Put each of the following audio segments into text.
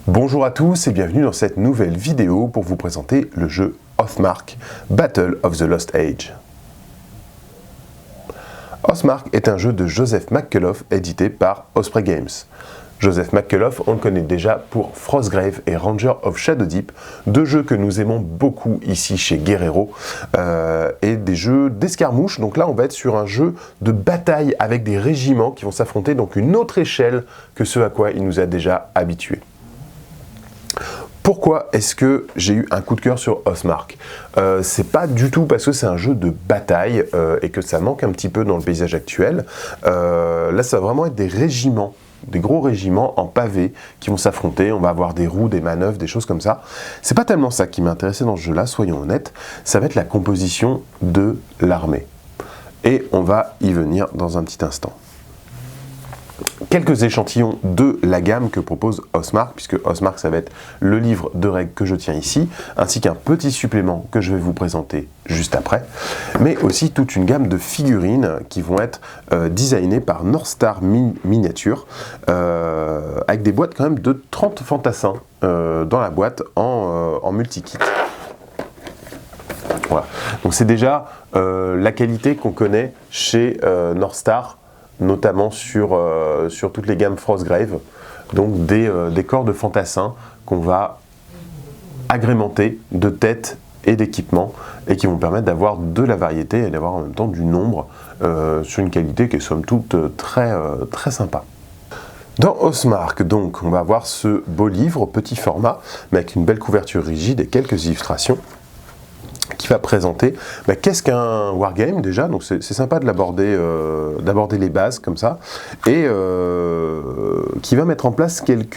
Bonjour à tous et bienvenue dans cette nouvelle vidéo pour vous présenter le jeu Oathmark Battle of the Lost Age. Oathmark est un jeu de Joseph McCullough édité par Osprey Games. Joseph McCullough, on le connaît déjà pour Frostgrave et Ranger of Shadowdeep, deux jeux que nous aimons beaucoup ici chez Guerrero, et des jeux d'escarmouche. Donc là, on va être sur un jeu de bataille avec des régiments qui vont s'affronter, donc une autre échelle que ce à quoi il nous a déjà habitués. Pourquoi est-ce que j'ai eu un coup de cœur sur Oathmark? C'est pas du tout parce que c'est un jeu de bataille et que ça manque un petit peu dans le paysage actuel. Là, ça va vraiment être des régiments, des gros régiments en pavé qui vont s'affronter. On va avoir des roues, des manœuvres, des choses comme ça. C'est pas tellement ça qui m'a intéressé dans ce jeu-là, soyons honnêtes. Ça va être la composition de l'armée. Et on va y venir dans un petit instant. Quelques échantillons de la gamme que propose Oathmark, puisque Oathmark, ça va être le livre de règles que je tiens ici, ainsi qu'un petit supplément que je vais vous présenter juste après, mais aussi toute une gamme de figurines qui vont être designées par North Star Miniature, avec des boîtes quand même de 30 fantassins dans la boîte en multi-kit. Voilà. Donc c'est déjà la qualité qu'on connaît chez North Star, notamment sur toutes les gammes Frostgrave, donc des corps de fantassins qu'on va agrémenter de têtes et d'équipements et qui vont permettre d'avoir de la variété et d'avoir en même temps du nombre sur une qualité qui est somme toute très sympa. Dans Oathmark, donc, on va avoir ce beau livre, petit format, mais avec une belle couverture rigide et quelques illustrations, qui va présenter qu'est-ce qu'un wargame déjà, donc c'est sympa de l'aborder, d'aborder les bases comme ça, et qui va mettre en place quelques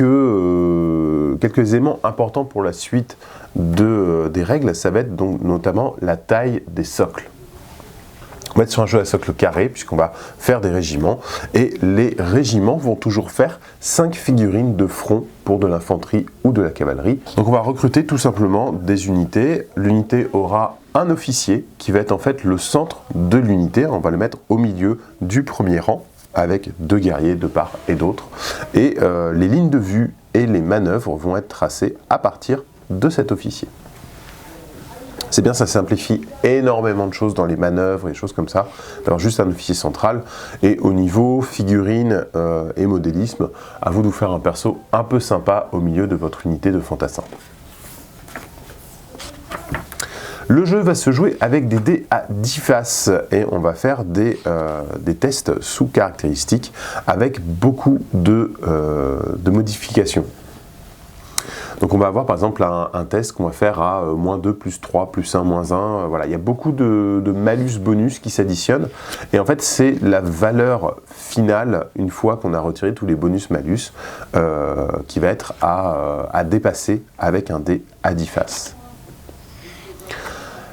éléments importants pour la suite des règles. Ça va être donc notamment la taille des socles. On va être sur un jeu à socle carré, puisqu'on va faire des régiments, et les régiments vont toujours faire 5 figurines de front pour de l'infanterie ou de la cavalerie. Donc on va recruter tout simplement des unités. L'unité aura un officier, qui va être en fait le centre de l'unité. On va le mettre au milieu du premier rang, avec 2 guerriers de part et d'autre. Et les lignes de vue et les manœuvres vont être tracées à partir de cet officier. C'est bien, ça simplifie énormément de choses dans les manœuvres et choses comme ça, d'avoir juste un officier central. Et au niveau figurine et modélisme, à vous de vous faire un perso un peu sympa au milieu de votre unité de fantassins. Le jeu va se jouer avec des dés à 10 faces et on va faire des tests sous caractéristiques avec beaucoup de modifications. Donc on va avoir par exemple un test qu'on va faire à -2, +3, +1, -1, voilà, il y a beaucoup de malus bonus qui s'additionnent, et en fait c'est la valeur finale, une fois qu'on a retiré tous les bonus malus, qui va être à dépasser avec un dé à 10 faces.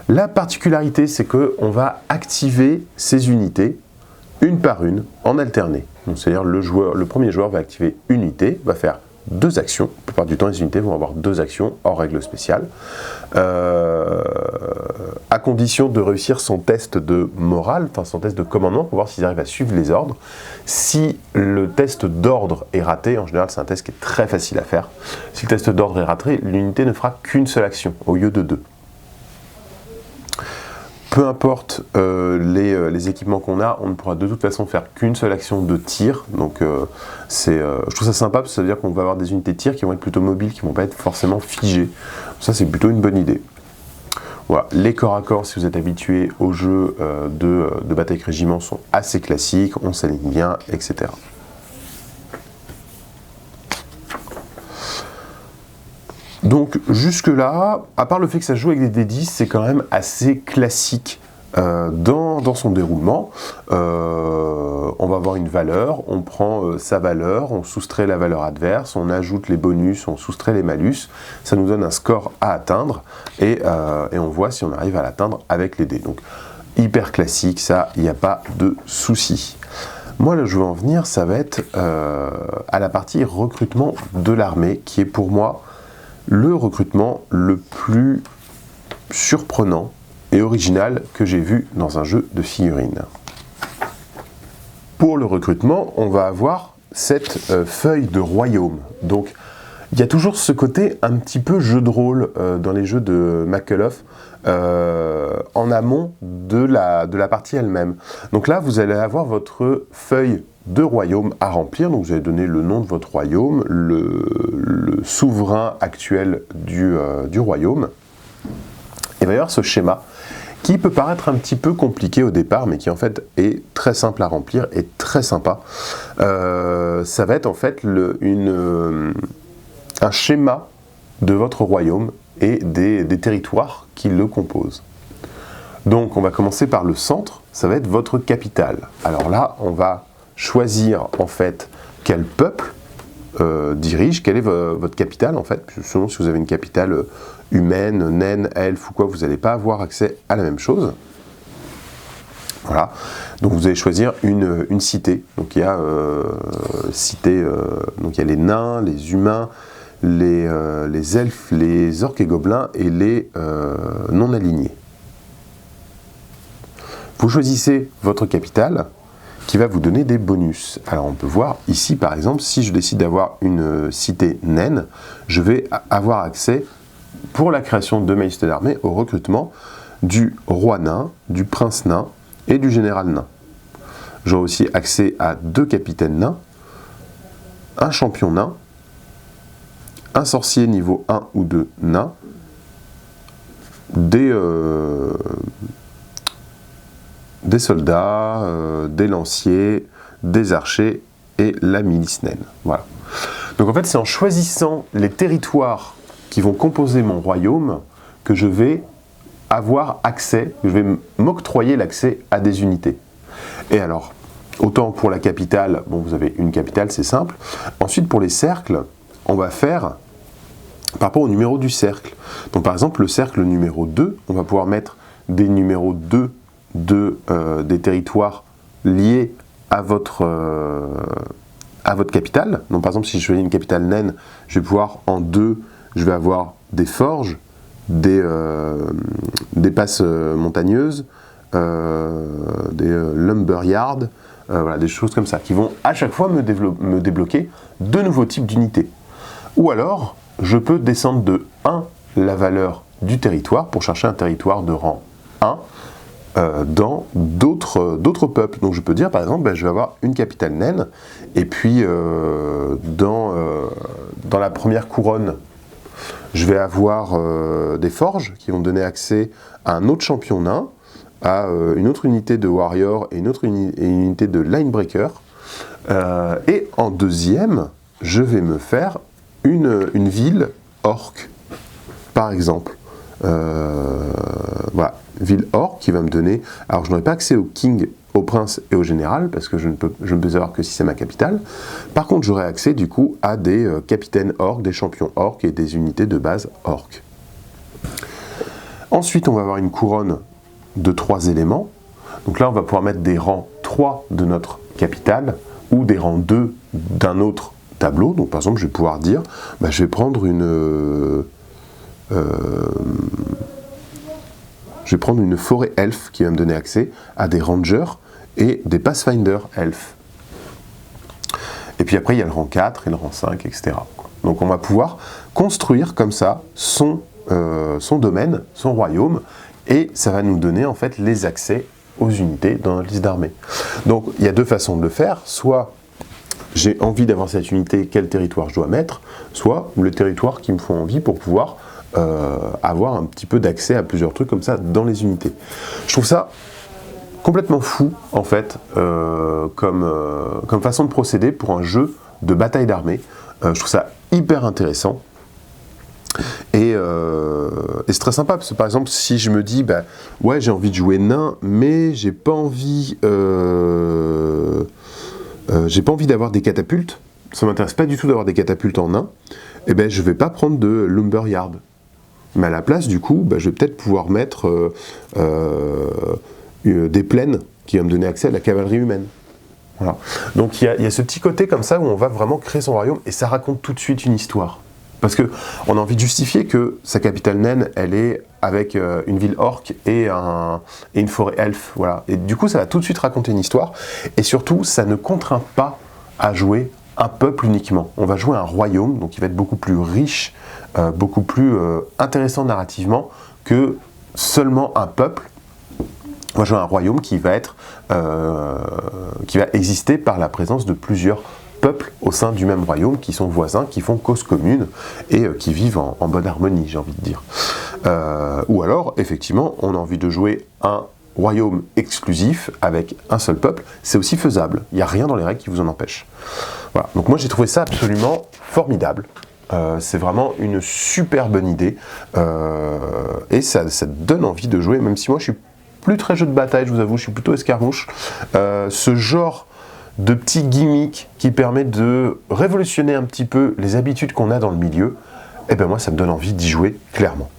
La particularité, c'est qu'on va activer ces unités une par une en alterné. C'est-à-dire le premier joueur va activer une unité, va faire 2 actions. La plupart du temps, les unités vont avoir 2 actions hors règle spéciale, à condition de réussir son test de morale, enfin son test de commandement, pour voir s'ils arrivent à suivre les ordres. Si le test d'ordre est raté, en général c'est un test qui est très facile à faire, si le test d'ordre est raté, l'unité ne fera qu'une seule action au lieu de 2. Peu importe les équipements qu'on a, on ne pourra de toute façon faire qu'une seule action de tir. Donc je trouve ça sympa, parce que ça veut dire qu'on va avoir des unités de tir qui vont être plutôt mobiles, qui ne vont pas être forcément figées. Ça, c'est plutôt une bonne idée. Voilà. Les corps à corps, si vous êtes habitué aux jeux de bataille régiment, sont assez classiques, on s'aligne bien, etc. Donc jusque là, à part le fait que ça joue avec des D10, c'est quand même assez classique dans son déroulement. On va avoir une valeur, on prend sa valeur, on soustrait la valeur adverse, on ajoute les bonus, on soustrait les malus, ça nous donne un score à atteindre, et on voit si on arrive à l'atteindre avec les dés. Donc hyper classique, ça, il n'y a pas de souci. Moi, là, je veux en venir, ça va être à la partie recrutement de l'armée, qui est pour moi le recrutement le plus surprenant et original que j'ai vu dans un jeu de figurines. Pour le recrutement, on va avoir cette feuille de royaume. Donc, Il y a toujours ce côté un petit peu jeu de rôle dans les jeux de McCulloch en amont de la partie elle-même. Donc là, vous allez avoir votre feuille de royaume à remplir. Donc vous allez donner le nom de votre royaume, le souverain actuel du royaume. Et il va y avoir ce schéma qui peut paraître un petit peu compliqué au départ, mais qui en fait est très simple à remplir et très sympa. Ça va être en fait un schéma de votre royaume et des territoires qui le composent. Donc on va commencer par le centre, ça va être votre capitale. Alors là, on va choisir en fait quel peuple dirige, quelle est votre capitale en fait. Selon si vous avez une capitale humaine, naine, elfe ou quoi, vous n'allez pas avoir accès à la même chose. Voilà, donc vous allez choisir une cité. Donc il y a donc il y a les nains, les humains, les elfes, les orques et gobelins et les non alignés. Vous choisissez votre capitale qui va vous donner des bonus. Alors on peut voir ici par exemple, si je décide d'avoir une cité naine, je vais avoir accès pour la création de ma liste d'armée au recrutement du roi nain, du prince nain et du général nain. J'aurai aussi accès à 2 capitaines nains, un champion nain, un sorcier niveau 1 ou 2 nain, des soldats, des lanciers, des archers et la milice naine. Voilà. Donc en fait, c'est en choisissant les territoires qui vont composer mon royaume que je vais avoir accès, je vais m'octroyer l'accès à des unités. Et alors, autant pour la capitale, bon, vous avez une capitale, c'est simple. Ensuite, pour les cercles, on va faire par rapport au numéro du cercle. Donc par exemple, le cercle numéro 2, on va pouvoir mettre des numéros 2 des territoires liés à votre capitale. Donc par exemple, si je choisis une capitale naine, je vais pouvoir en 2, je vais avoir des forges, des passes montagneuses, des lumberyards, voilà, des choses comme ça, qui vont à chaque fois me débloquer de nouveaux types d'unités. Ou alors, je peux descendre de 1 la valeur du territoire pour chercher un territoire de rang 1 dans d'autres peuples. Donc je peux dire par exemple, je vais avoir une capitale naine, et puis dans la première couronne, je vais avoir des forges qui vont donner accès à un autre champion nain, à une autre unité de warrior et une autre unité de linebreaker. Et en deuxième, je vais me faire une ville orque, par exemple. Voilà, ville orque qui va me donner... Alors je n'aurai pas accès au king, au prince et au général, parce que je ne peux avoir que si c'est ma capitale. Par contre, j'aurai accès du coup à des capitaines orques, des champions orques et des unités de base orques. Ensuite, on va avoir une couronne de 3 éléments. Donc là, on va pouvoir mettre des rangs 3 de notre capitale ou des rangs 2 d'un autre tableau. Donc par exemple, je vais pouvoir dire, je vais prendre une forêt elfe qui va me donner accès à des rangers et des pathfinder elfes. Et puis après, il y a le rang 4 et le rang 5, etc. Donc on va pouvoir construire comme ça son domaine, son royaume, et ça va nous donner en fait les accès aux unités dans notre liste d'armée. Donc il y a 2 façons de le faire, soit j'ai envie d'avoir cette unité, quel territoire je dois mettre, soit le territoire qui me font envie pour pouvoir avoir un petit peu d'accès à plusieurs trucs comme ça dans les unités. Je trouve ça complètement fou en fait comme façon de procéder pour un jeu de bataille d'armée. Je trouve ça hyper intéressant et c'est très sympa parce que par exemple si je me dis ouais j'ai envie de jouer nain mais j'ai pas envie d'avoir des catapultes, ça m'intéresse pas du tout d'avoir des catapultes en nain, et je vais pas prendre de lumberyard. Mais à la place, du coup, je vais peut-être pouvoir mettre des plaines qui vont me donner accès à la cavalerie humaine. Voilà. Donc il y a ce petit côté comme ça où on va vraiment créer son royaume et ça raconte tout de suite une histoire. Parce qu'on a envie de justifier que sa capitale naine, elle est avec une ville orque et une forêt elfe. Voilà. Et du coup, ça va tout de suite raconter une histoire. Et surtout, ça ne contraint pas à jouer un peuple uniquement. On va jouer un royaume, donc il va être beaucoup plus riche, beaucoup plus intéressant narrativement que seulement un peuple. On va jouer un royaume qui va exister par la présence de plusieurs peuples au sein du même royaume, qui sont voisins, qui font cause commune et qui vivent en bonne harmonie, j'ai envie de dire. Ou alors, effectivement, on a envie de jouer un royaume exclusif avec un seul peuple, c'est aussi faisable. Il n'y a rien dans les règles qui vous en empêche. Voilà. Donc moi j'ai trouvé ça absolument formidable. C'est vraiment une super bonne idée et ça donne envie de jouer, même si moi je suis plus très jeu de bataille, je vous avoue, je suis plutôt escarmouche. Ce genre de petit gimmick qui permet de révolutionner un petit peu les habitudes qu'on a dans le milieu, et ben moi ça me donne envie d'y jouer clairement.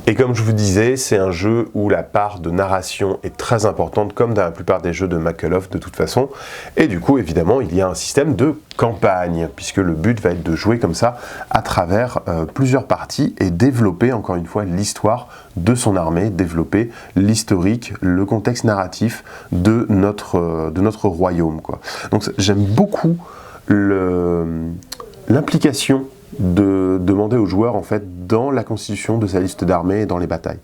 Et comme je vous disais, c'est un jeu où la part de narration est très importante, comme dans la plupart des jeux de Makelov de toute façon. Et du coup, évidemment, il y a un système de campagne, puisque le but va être de jouer comme ça à travers plusieurs parties et développer encore une fois l'histoire de son armée, développer l'historique, le contexte narratif de notre royaume, quoi. Donc j'aime beaucoup l'implication de demander aux joueurs en fait dans la constitution de sa liste d'armées et dans les batailles.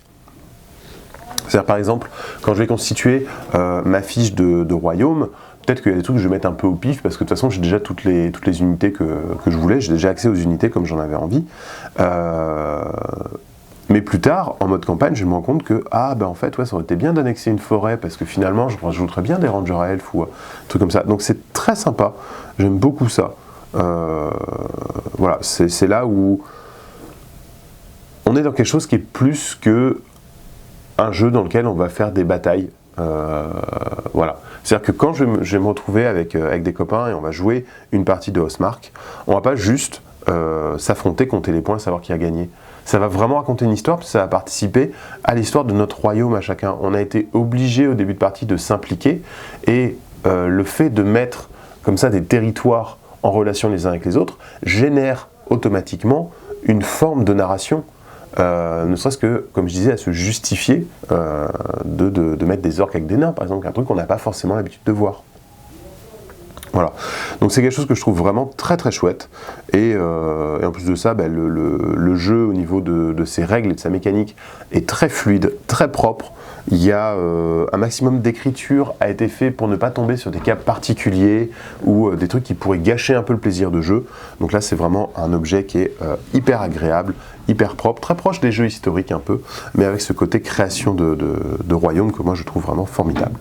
C'est-à-dire par exemple, quand je vais constituer ma fiche de royaume, peut-être qu'il y a des trucs que je vais mettre un peu au pif parce que de toute façon j'ai déjà toutes les unités que je voulais, j'ai déjà accès aux unités comme j'en avais envie. Mais plus tard, en mode campagne, je me rends compte que en fait ouais, ça aurait été bien d'annexer une forêt parce que finalement je rajouterais bien des rangers à elfes ou un truc comme ça. Donc c'est très sympa, j'aime beaucoup ça. Voilà, c'est là où on est dans quelque chose qui est plus que un jeu dans lequel on va faire des batailles. Voilà. C'est-à-dire que quand je vais me retrouver avec des copains et on va jouer une partie de Ostmark, on va pas juste s'affronter, compter les points, savoir qui a gagné. Ça va vraiment raconter une histoire, parce que ça va participer à l'histoire de notre royaume à chacun. On a été obligé au début de partie de s'impliquer et le fait de mettre comme ça des territoires en relation les uns avec les autres, génère automatiquement une forme de narration, ne serait-ce que, comme je disais, à se justifier de mettre des orques avec des nains, par exemple, un truc qu'on n'a pas forcément l'habitude de voir. Voilà, donc c'est quelque chose que je trouve vraiment très très chouette, et en plus de ça, le jeu au niveau de ses règles et de sa mécanique est très fluide, très propre. Il y a un maximum d'écriture a été fait pour ne pas tomber sur des cas particuliers ou des trucs qui pourraient gâcher un peu le plaisir de jeu. Donc là c'est vraiment un objet qui est hyper agréable, hyper propre, très proche des jeux historiques un peu, mais avec ce côté création de royaume que moi je trouve vraiment formidable.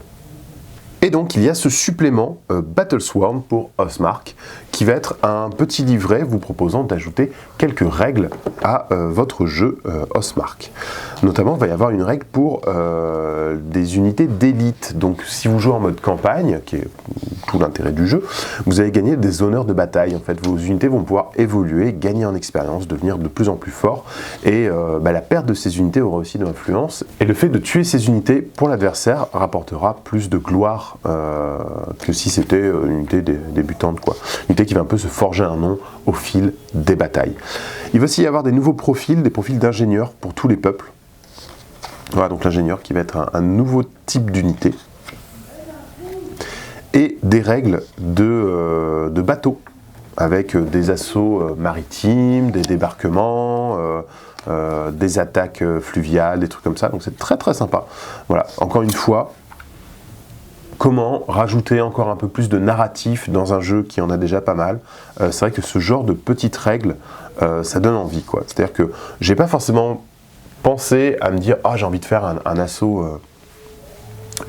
Et donc il y a ce supplément Battlesworn pour Ostmark qui va être un petit livret vous proposant d'ajouter quelques règles à votre jeu Ostmark. Notamment il va y avoir une règle pour des unités d'élite. Donc si vous jouez en mode campagne, qui est tout l'intérêt du jeu, vous allez gagner des honneurs de bataille. En fait vos unités vont pouvoir évoluer, gagner en expérience, devenir de plus en plus forts, et la perte de ces unités aura aussi de l'influence, et le fait de tuer ces unités pour l'adversaire rapportera plus de gloire que si c'était une unité débutante, quoi. Une unité qui va un peu se forger un nom au fil des batailles. Il va aussi y avoir des nouveaux profils, des profils d'ingénieurs pour tous les peuples. Voilà, donc l'ingénieur qui va être un nouveau type d'unité. Et des règles de bateaux, avec des assauts maritimes, des débarquements, des attaques fluviales, des trucs comme ça. Donc c'est très très sympa. Voilà, encore une fois, comment rajouter encore un peu plus de narratif dans un jeu qui en a déjà pas mal. C'est vrai que ce genre de petites règles, ça donne envie, quoi. C'est-à-dire que j'ai pas forcément pensé à me dire « Ah, j'ai envie de faire un assaut,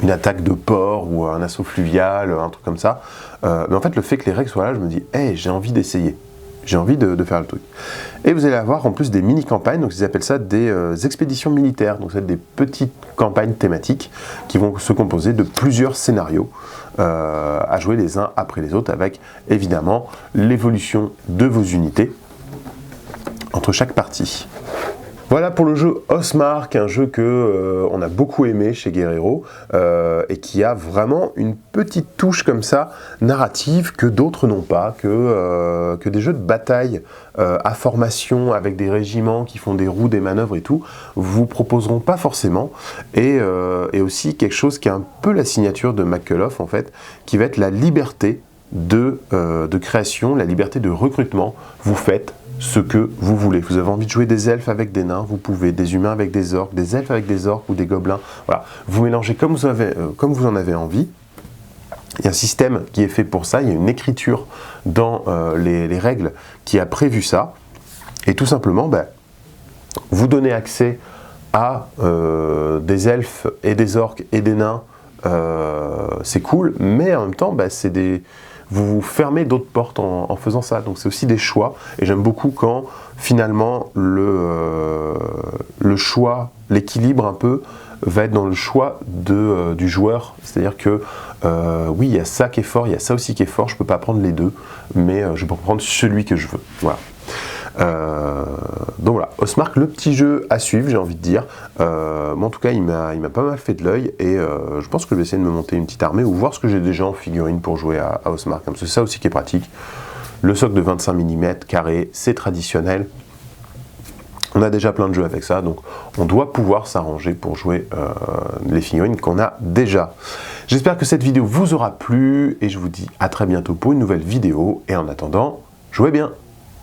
une attaque de port ou un assaut fluvial, un truc comme ça. » Mais en fait, le fait que les règles soient là, je me dis « Hey, j'ai envie d'essayer. » J'ai envie de faire le truc. Et vous allez avoir en plus des mini-campagnes, donc ils appellent ça des expéditions militaires, donc c'est des petites campagnes thématiques qui vont se composer de plusieurs scénarios à jouer les uns après les autres, avec évidemment l'évolution de vos unités entre chaque partie. Voilà pour le jeu Ostmark, un jeu que on a beaucoup aimé chez Guerrero et qui a vraiment une petite touche comme ça narrative que d'autres n'ont pas, que des jeux de bataille à formation avec des régiments qui font des roues, des manœuvres et tout vous proposeront pas forcément, et aussi quelque chose qui est un peu la signature de Makelov en fait, qui va être la liberté de création, la liberté de recrutement. Vous faites ce que vous voulez. Vous avez envie de jouer des elfes avec des nains, vous pouvez, des humains avec des orques, des elfes avec des orques ou des gobelins. Voilà, vous mélangez comme vous en avez envie. Il y a un système qui est fait pour ça, il y a une écriture dans les règles qui a prévu ça. Et tout simplement, vous donnez accès à des elfes et des orques et des nains, c'est cool, mais en même temps, vous fermez d'autres portes en faisant ça. Donc c'est aussi des choix, et j'aime beaucoup quand finalement le choix, l'équilibre un peu, va être dans le choix du joueur. C'est-à-dire que oui, il y a ça qui est fort, il y a ça aussi qui est fort, je ne peux pas prendre les deux, mais je peux prendre celui que je veux. Voilà. Donc voilà, Housemarque, le petit jeu à suivre, j'ai envie de dire. Moi en tout cas, il m'a pas mal fait de l'œil, et je pense que je vais essayer de me monter une petite armée ou voir ce que j'ai déjà en figurine pour jouer à Housemarque. C'est ça aussi qui est pratique. Le socle de 25 mm carré, c'est traditionnel. On a déjà plein de jeux avec ça, donc on doit pouvoir s'arranger pour jouer les figurines qu'on a déjà. J'espère que cette vidéo vous aura plu, et je vous dis à très bientôt pour une nouvelle vidéo, et en attendant, jouez bien!